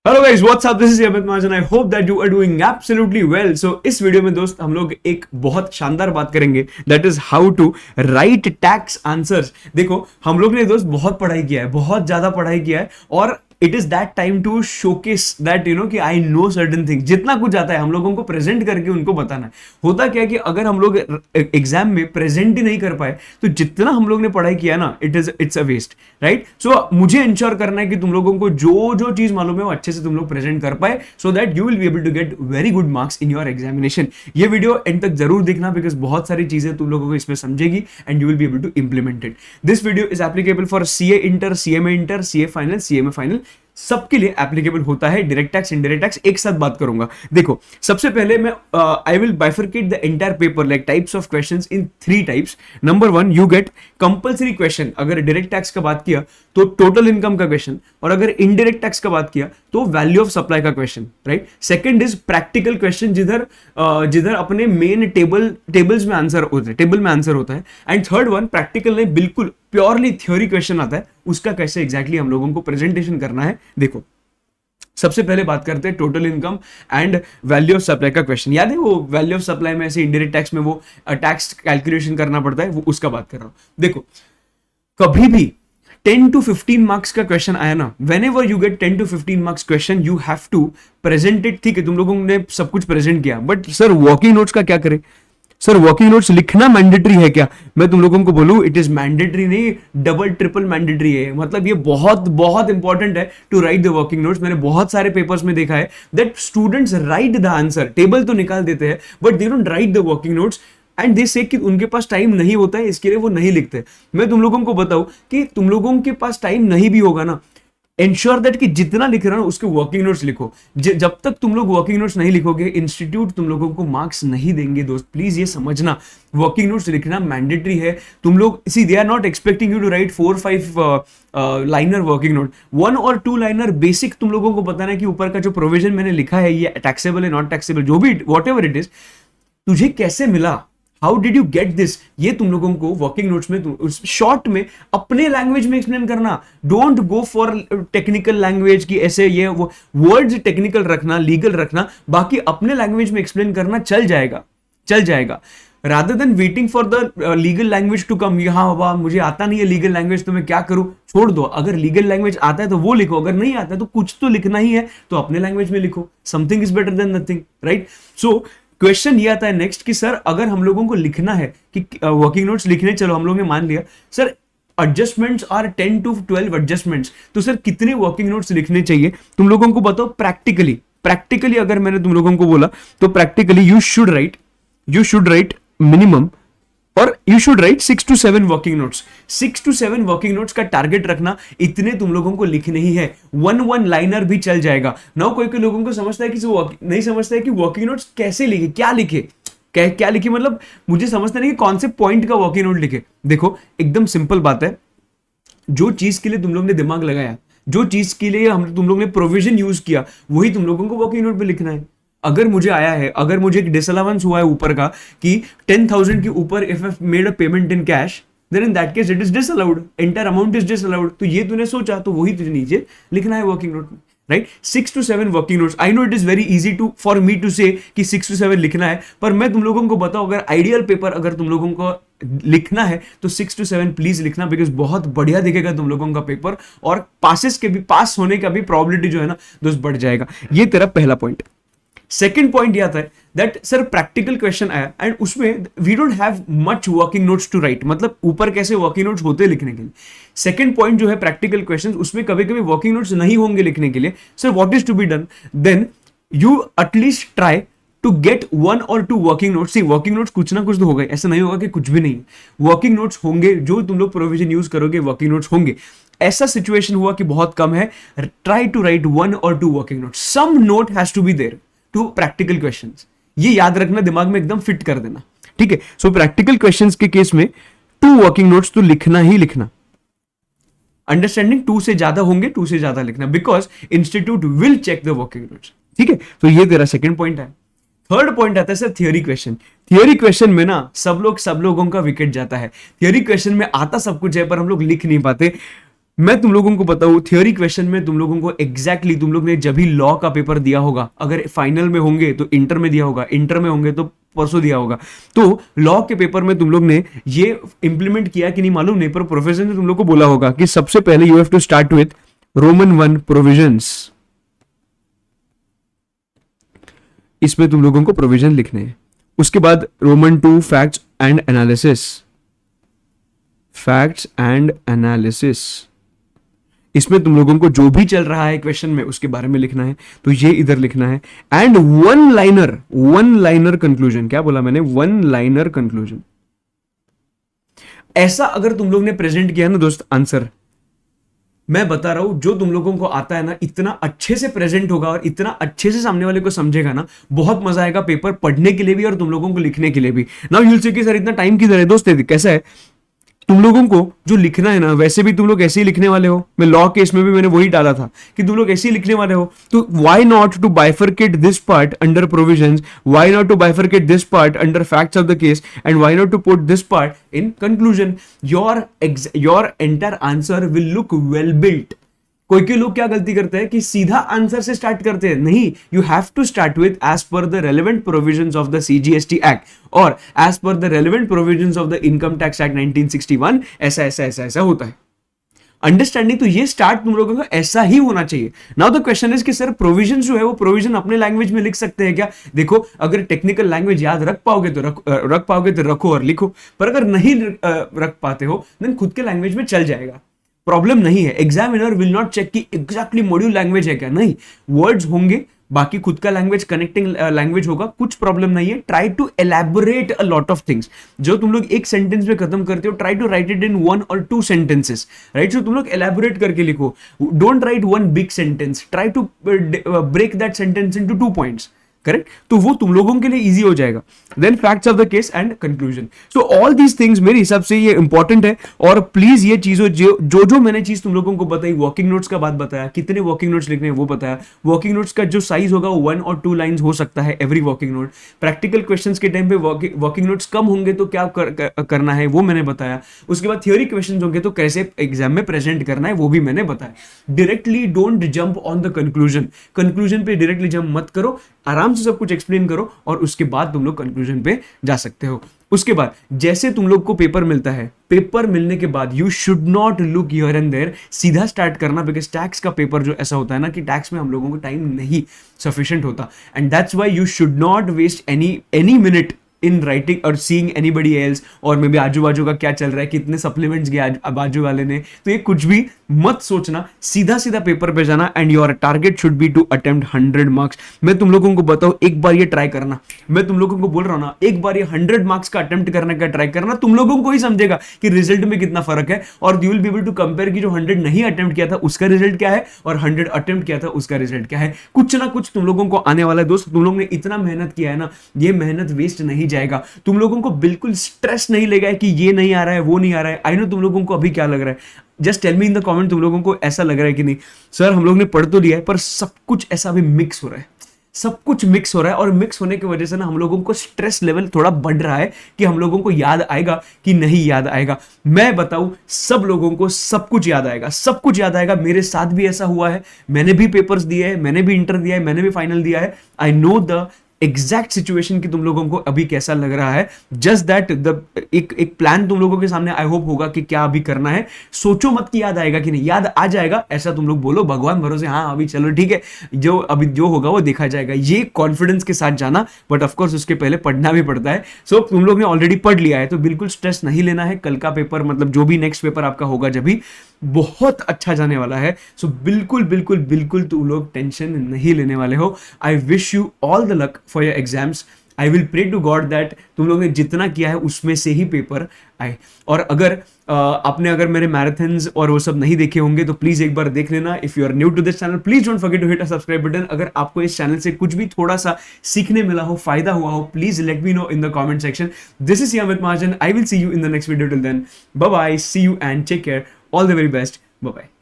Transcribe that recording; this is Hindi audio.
Hello guys, what's up, this is Amit Mahajan. I hope that you are doing absolutely well. So इस वीडियो में दोस्त हम लोग एक बहुत शानदार बात करेंगे, that is how to write tax answers. देखो, हम लोग ने दोस्त बहुत पढ़ाई किया है, बहुत ज्यादा पढ़ाई किया है, और it is that time to showcase that कि आई नो सर्टन थिंग। जितना कुछ आता है हम लोगों को प्रेजेंट करके उनको बताना है। होता क्या है कि अगर हम लोग एग्जाम में प्रेजेंट ही नहीं कर पाए तो जितना हम लोग ने पढ़ाई किया ना, इट्स अ वेस्ट, राइट। सो मुझे इंश्योर करना है कि तुम लोगों को जो जो चीज मालूम है वो अच्छे से तुम लोग प्रेजेंट कर पाए, so that you will be able to get very good marks in your examination. ये वीडियो एंड तक जरूर देखना, बिकॉज बहुत सारी चीजें तुम लोगों को इसमें समझेगी and you will be able to implement it. This video is applicable for CA inter, CMA inter, CA final, CMA final, सबके लिए एप्लीकेबल होता है। डायरेक्ट टैक्स, इनडायरेक्ट टैक्स एक साथ बात करूंगा। देखो, सबसे पहले मैं I will bifurcate the entire paper like types of questions in 3 types. Number 1, you get compulsory question. अगर डायरेक्ट टैक्स का बात किया तो टोटल इनकम का क्वेश्चन, और अगर इनडायरेक्ट टैक्स का बात किया तो वैल्यू ऑफ सप्लाई का question, right. Second is practical question, जिधर अपने मेन टेबल में आंसर होता है। एंड थर्ड वन, प्रैक्टिकल नहीं, बिल्कुल प्योरली थ्योरी क्वेश्चन आता है, उसका कैसे एग्जैक्टली हम लोगों को प्रेजेंटेशन करना है। देखो, सबसे पहले बात करते हैं total income and value of supply का क्वेश्चन। याद है वो वैल्यू ऑफ सप्लाई में ऐसे इनडायरेक्ट टैक्स में वो टैक्स कैलकुलेशन करना पड़ता है, वो उसका बात कर रहा हूं। देखो, कभी भी 10 to 15 मार्क्स का क्वेश्चन आया ना, whenever you get 10 to 15 marks question, you have to present it। ठीक है, तुम लोगों ने सब कुछ प्रेजेंट किया, बट सर वर्किंग नोट्स का क्या करें? सर वर्किंग नोट्स लिखना मैंडेटरी है क्या? मैं तुम लोगों को बोलूं, इट इज मैंडेटरी नहीं, डबल ट्रिपल मैंडेटरी है। मतलब ये बहुत बहुत इंपॉर्टेंट है to write the working notes. मैंने बहुत सारे पेपर्स में देखा है that students write the answer, table तो निकाल देते हैं, but they don't write the working notes and they say कि उनके पास टाइम नहीं होता है, इसके लिए वो नहीं लिखते। मैं तुम लोगों को बताऊं कि तुम लोगों के पास टाइम नहीं भी होगा ना, इंश्योर दैट कि जितना लिख रहा हो उसके वर्किंग नोट्स लिखो। जब तक तुम लोग वर्किंग नोट्स नहीं लिखोगे, इंस्टीट्यूट तुम लोगों को मार्क्स नहीं देंगे। दोस्त प्लीज ये समझना, वर्किंग नोट्स लिखना मैंडेटरी है। तुम लोग see, they are not expecting you to write 4-5 liner working note, 1 और 2 लाइनर बेसिक तुम लोगों को बताना है कि ऊपर का जो प्रोविजन मैंने लिखा है ये टैक्सेबल है, नॉट टैक्सेबल, जो भी वॉट एवर इट इज, तुझे कैसे मिला, how did you get this, ये तुम लोगों को वर्किंग नोट्स में शॉर्ट में अपने लैंग्वेज में एक्सप्लेन करना। Don't go for technical language की, ऐसे ये वो वर्ड्स टेक्निकल रखना, लीगल रखना, बाकी अपने लैंग्वेज में एक्सप्लेन करना, चल जाएगा। Rather than waiting for the legal language to come. हाँ बाबा, मुझे आता नहीं है लीगल लैंग्वेज, तो मैं क्या करूं? छोड़ दो। अगर लीगल लैंग्वेज आता है तो वो लिखो, अगर नहीं आता है तो कुछ तो लिखना ही है, तो अपने लैंग्वेज में लिखो। Something is better than nothing, right. So question ये आता है नेक्स्ट कि सर अगर हम लोगों को लिखना है कि वर्किंग नोट्स लिखने, चलो हम लोग ने मान लिया sir adjustments are 10 to 12 adjustments, तो सर कितने वर्किंग नोट्स लिखने चाहिए तुम लोगों को बताओ। प्रैक्टिकली अगर मैंने तुम लोगों को बोला तो practically you should write minimum, और you should write 6 to 7 working notes. 6 to 7 working notes का टारगेट रखना, इतने तुम लोगों को लिखने ही है। 1 लाइनर भी चल जाएगा ना। कोई लोगों को समझता है कि नहीं समझता है कि वर्किंग नोट्स कैसे लिखे, क्या लिखे, मतलब मुझे समझता नहीं कि कौन से पॉइंट का वर्किंग नोट लिखे। देखो, एकदम सिंपल बात है, जो चीज के लिए तुम लोग ने दिमाग लगाया, जो चीज के लिए तुम लोग ने प्रोविजन यूज किया, वही तुम लोगों को वर्किंग नोट पे लिखना है। अगर मुझे एक डिसअलाउंस हुआ है ऊपर का कि 10,000 के ऊपर if I made a payment in cash, then in that case it is disallowed, entire amount is disallowed. तो ये तूने सोचा, तो वही तुझे नीचे लिखना है वर्किंग नोट में, right. 6 to 7 working notes. I know it is very easy for me to say कि 6 to 7 लिखना है, पर मैं तुम लोगों को बताऊं, अगर आइडियल पेपर अगर तुम लोगों को लिखना है तो 6 to 7 प्लीज लिखना, बिकॉज बहुत बढ़िया दिखेगा तुम लोगों का पेपर, और पास होने का भी प्रोबेबिलिटी जो है ना दोस्त बढ़ जाएगा। ये तेरा पहला पॉइंट। सेकेंड पॉइंट यह आता है दैट सर प्रैक्टिकल क्वेश्चन आया एंड उसमें we don't have much working notes to write, मतलब ऊपर कैसे वर्किंग नोट्स होते हैं लिखने के लिए। सेकेंड पॉइंट जो है प्रैक्टिकल क्वेश्चन, उसमें कभी कभी वर्किंग नोट्स नहीं होंगे लिखने के लिए। Sir what is to be done? Then you at least try to get 1 or 2 working notes. See, working notes कुछ ना कुछ तो होगा, ऐसा नहीं होगा कि कुछ भी नहीं। वर्किंग नोट्स होंगे, जो तुम लोग प्रोविजन यूज करोगे वर्किंग नोट्स होंगे। ऐसा सिचुएशन हुआ कि बहुत कम है, try to write 1 or 2 working notes. Some note has to be there to practical questions. ये याद रखना, दिमाग में एकदम फिट कर देना, ठीक है। सो प्रैक्टिकल क्वेश्चंस के केस में 2 वर्किंग नोट्स तो लिखना ही लिखना। अंडरस्टैंडिंग 2 से ज्यादा होंगे, 2 से ज्यादा लिखना, because institute will check the working notes, ठीक है। तो ये तेरा सेकंड पॉइंट है। थर्ड पॉइंट आता है sir theory question. Theory question में ना सब लोगों का विकेट जाता है। थियोरी क्वेश्चन में आता सब कुछ है, पर हम लोग लिख नहीं पाते। मैं तुम लोगों को बताऊं, थियोरी क्वेश्चन में तुम लोगों को एग्जैक्टली तुम लोग ने जब भी लॉ का पेपर दिया होगा, अगर फाइनल में होंगे तो इंटर में दिया होगा, इंटर में होंगे तो परसों दिया होगा, तो लॉ के पेपर में तुम लोग ने ये इंप्लीमेंट किया कि नहीं मालूम नहीं, पर प्रोफेसर ने तुम लोग को बोला होगा कि सबसे पहले you have to start with Roman 1 provisions. इसमें तुम लोगों को प्रोविजन लिखने हैं। उसके बाद Roman 2 facts and analysis, facts and analysis, इसमें तुम लोगों को जो भी चल रहा है क्वेश्चन में उसके बारे में लिखना है, तो ये इधर लिखना है। एंड वन लाइनर कंक्लूजन, क्या बोला मैंने, वन लाइनर कंक्लूजन। ऐसा अगर तुम लोग ने प्रेजेंट किया ना दोस्त आंसर, मैं बता रहा हूं जो तुम लोगों को आता है ना, इतना अच्छे से प्रेजेंट होगा और इतना अच्छे से सामने वाले को समझेगा ना, बहुत मजा आएगा पेपर पढ़ने के लिए भी और तुम लोगों को लिखने के लिए भी। नाउ यू विल से कि सर इतना टाइम किधर है दोस्त, कैसा है तुम लोगों को जो लिखना है ना, वैसे भी तुम लोग ऐसे ही लिखने वाले हो, मैं लॉ केस में भी मैंने वही डाला था कि तुम लोग ऐसे ही लिखने वाले हो, तो why not to bifurcate this part under provisions, why not to bifurcate this part under facts of the case, and why not to put this part in conclusion. Your entire answer will look well built. कोई के लोग क्या गलती करते हैं कि सीधा आंसर से स्टार्ट करते हैं, नहीं, you have to start with as per the relevant provisions of the CGST act और as per the relevant provisions of the income tax act 1961। ऐसा ऐसा ऐसा ऐसा होता है अंडरस्टैंडिंग। तो ये स्टार्ट तुम लोगों को ऐसा ही होना चाहिए। नाउ द क्वेश्चन इज कि सर प्रोविजन जो है वो प्रोविजन अपने लैंग्वेज में लिख सकते हैं क्या? देखो, अगर टेक्निकल लैंग्वेज याद रख पाओगे तो रख पाओगे तो रखो और लिखो, पर अगर नहीं रख पाते हो देन खुद के लैंग्वेज में चल जाएगा, प्रॉब्लम नहीं है। एग्जामिनर विल नॉट चेक कि एग्जैक्टली मॉड्यूल लैंग्वेज है क्या, नहीं, वर्ड्स होंगे, बाकी खुद का लैंग्वेज कनेक्टिंग लैंग्वेज होगा, कुछ प्रॉब्लम नहीं है। Try to elaborate a lot of things. जो तुम लोग एक सेंटेंस में खत्म करते हो, try to write it in 1 or 2 sentences, right? So तुम लोग एलैबोरेट करके लिखो, don't write 1 big sentence, try to break that sentence into 2 points, correct? तो वो तुम लोगों के लिए इजी हो जाएगा। Then facts of the case and conclusion. So all these things मेरे हिसाब से ये इंपॉर्टेंट है, और प्लीज ये चीजों जो मैंने चीज तुम लोगों को बताई, वॉकिंग नोट्स का बात बताया, कितने वॉकिंग नोट्स लिखने हैं वो बताया, वॉकिंग नोट्स का जो साइज होगा वो 1 or 2 लाइन्स हो सकता है every walking note. Practical questions के टाइम पे वॉकिंग नोट्स कम होंगे तो क्या करना है वो मैंने बताया। उसके बाद थियोरी क्वेश्चंस होंगे तो कैसे एग्जाम में प्रेजेंट करना है वो भी मैंने बताया। Directly don't jump on the conclusion पे डायरेक्टली जंप मत करो, आराम से सब कुछ एक्सप्लेन करो और उसके बाद तुम लोग कंक्लूजन पे जा सकते हो। उसके बाद जैसे तुम लोग को पेपर मिलता है, पेपर मिलने के बाद you should not look here and there, सीधा स्टार्ट करना, बिकॉज टैक्स का पेपर जो ऐसा होता है ना कि टैक्स में हम लोगों को टाइम नहीं सफिशिएंट होता, and that's why you should not waste any minute in writing और सीइंग एनीबडी एल्स, और मे बी आजू बाजू का क्या चल रहा है, कितने सप्लीमेंट्स गए बाजू वाले ने, तो ये कुछ भी मत सोचना, सीधा सीधा पेपर पे जाना। And your target should be to attempt 100 marks. मैं तुम लोगों को बताऊं, एक बार ये ट्राई करना, मैं तुम लोगों को बोल रहा हूं ना, एक बार ये 100 मार्क्स का अटेम्प्ट करने का ट्राई करना, तुम लोगों को ही समझेगा कि रिजल्ट में कितना फर्क है, और you will be able to compare कि जो 100 नहीं अटेम्प्ट किया था उसका रिजल्ट क्या है और 100 अटेम्प्ट किया था उसका रिजल्ट क्या है। कुछ ना कुछ तुम लोगों को आने वाला है दोस्त। तुम लोगों ने इतना मेहनत किया है ना, ये मेहनत वेस्ट नहीं जाएगा। तुम लोगों को बिल्कुल स्ट्रेस नहीं लेगा कि ये नहीं आ रहा है वो नहीं आ रहा है। आई नो तुम लोगों को अभी क्या लग रहा है, just tell me in the comment, तुम लोगों को ऐसा लग रहा है कि नहीं सर हम लोग ने पढ़ तो लिया है पर सब कुछ ऐसा भी मिक्स हो रहा है, सब कुछ मिक्स हो रहा है, और मिक्स होने की वजह से ना हम लोगों को स्ट्रेस लेवल थोड़ा बढ़ रहा है कि हम लोगों को याद आएगा कि नहीं याद आएगा। मैं बताऊं, सब लोगों को सब कुछ याद आएगा, सब कुछ याद आएगा। मेरे साथ भी ऐसा हुआ है, मैंने भी पेपर्स दिए हैं, मैंने भी इंटर दिया है, मैंने भी फाइनल दिया है। I know the exact situation की तुम लोगों को अभी कैसा लग रहा है। जस्ट दैट एक प्लान तुम लोगों के सामने आई होप होगा कि क्या अभी करना है। सोचो मत कि याद आएगा कि नहीं, याद आ जाएगा ऐसा तुम लोग बोलो, भगवान भरोसे, हाँ अभी चलो ठीक है, जो अभी जो होगा वो देखा जाएगा, ये कॉन्फिडेंस के साथ जाना। बट ऑफकोर्स उसके पहले पढ़ना भी पड़ता है। सो तुम लोग ने ऑलरेडी पढ़ लिया है तो बिल्कुल स्ट्रेस नहीं लेना है। कल का पेपर मतलब जो भी नेक्स्ट पेपर आपका होगा जब भी, बहुत अच्छा जाने वाला है। सो बिल्कुल बिल्कुल बिल्कुल तुम लोग टेंशन नहीं लेने वाले हो। I wish you all the luck for your exams. I will pray to God that तुम लोगों ने जितना किया है उसमें से ही पेपर आए। और अगर आपने अगर मेरे मैराथन्स और वो सब नहीं देखे होंगे तो प्लीज एक बार देख लेना। If you are new to this channel please don't forget to hit a subscribe button. अगर आपको इस चैनल से कुछ भी थोड़ा सा सीखने मिला हो, फायदा हुआ हो, please let me know in the comment section. This is Amit Mahajan. I will see you in the next video. Till then bye bye, see you and take care, all the very best, bye bye.